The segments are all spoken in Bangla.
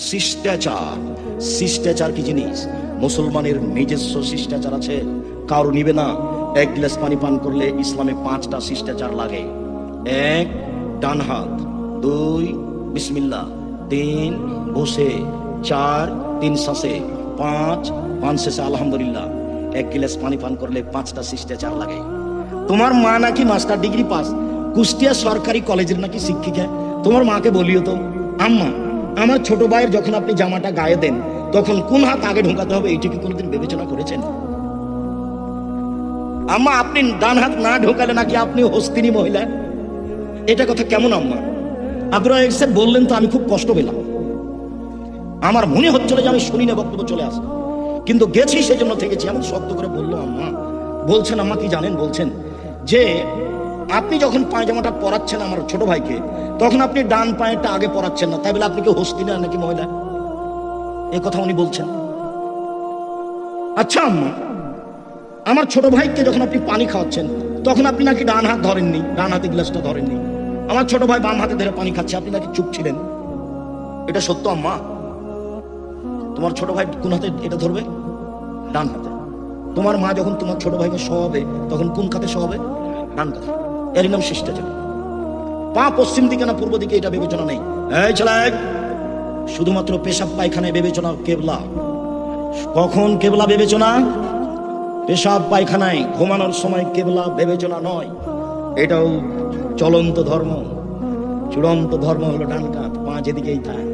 শিষ্টাচার। শিষ্টাচার কি জিনিস? মুসলমানের নিজস্ব শিষ্টাচার আছে, কারো নিবে না। এক গ্লাস পানি পান করলে ইসলামে 5টা শিষ্টাচার লাগে। 1, ডান হাত। 2, বিসমিল্লাহ। 3, বসে। 4, 3 শ্বাসে। 5 শেষে আলহামদুলিল্লাহ। এক গ্লাস পানি পান করলে 5টা শিষ্টাচার লাগে। তোমার মা নাকি মাস্টার ডিগ্রি পাস, কুষ্টিয়া সরকারি কলেজের নাকি শিক্ষিকা। তোমার মাকে বলিও তো, আম্মা আমার ছোট ভাইয়ের যখন আপনি জামাটা গায়ে দেন তখন কোন হাত আগে ঢোকাতে হবে, এইটা কি কোনোদিন বিবেচনা করেছেন? আম্মা আপনি ডান হাত না ঢোকালে নাকি আপনি হস্তিনী মহিলা। এটা কথা কেমন আম্মা? আব্দুর রাজ্জাক সাহেব বললেন তো আমি খুব কষ্ট পেলাম। আমার মনে হচ্ছিল যে আমি শুনি না, বক্তব্য চলে আসে, কিন্তু গেছি সেজন্য থেকেছি। এমন শব্দ করে বললো আম্মা। বলছেন আম্মা কি জানেন? বলছেন যে আপনি যখন পায়জামাটা পরাচ্ছেন আমার ছোট ভাইকে, তখন আপনি ডান পায়েটা আগে পরাচ্ছেন না, তাই বলে আপনি কি হস্তিনী নাকি মহিলা? এ কথা উনি বলছেন। আচ্ছা আম্মা, আমার ছোট ভাইকে যখন আপনি পানি খাওয়াচ্ছেন তখন আপনি নাকি ডান হাত ধরেননি, ডান হাতে গ্লাসটা ধরেননি। আমার ছোট ভাই বাম হাতে ধরে পানি খাচ্ছে, আপনি নাকি চুপ ছিলেন। এটা সত্য আম্মা? তোমার ছোট ভাই কোন হাতে এটা ধরবে? ডান হাতে। তোমার মা যখন তোমার ছোট ভাইকে শোয়াবে তখন কোন কাতে শোয়াবে? ডান কাতে। এরই নাম শিষ্টাচার। পা পশ্চিম দিকে না পূর্ব দিকে এটা বিবেচনা নেই। এই ছেলে, শুধুমাত্র পেশাব পায়খানায় বিবেচনা কেবলা। কখন কেবলা বিবেচনা? পেশাব পায়খানায়, ঘুমানোর সময় কেবলা বিবেচনা নয়। এটাও চলন্ত ধর্ম। চূড়ান্ত ধর্ম হলো ডান কাত, পা যেদিকেই থাকে।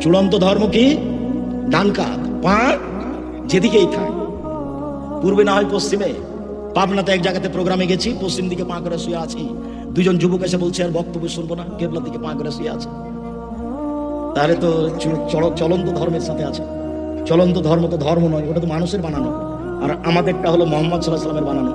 চূড়ান্ত ধর্ম কি? ডান কাত, পা যেদিকেই থাকে। পূর্বে না হয় পশ্চিমে। পাবনাতে এক জায়গাতে প্রোগ্রামে গেছি, পশ্চিম দিকে পা করে শুয়ে আছি। 2জন যুবক এসে বলছে আর বক্তব্য শুনবো না, কেবলার দিকে পা করে শুয়ে আছে। তাহলে তো চলন্ত ধর্মের সাথে আছে। চলন্ত ধর্ম তো ধর্ম নয়, ওটা তো মানুষের বানানো। আর আমাদেরটা হলো মুহাম্মদ সাল্লাল্লাহু আলাইহি ওয়াসাল্লামের বানানো।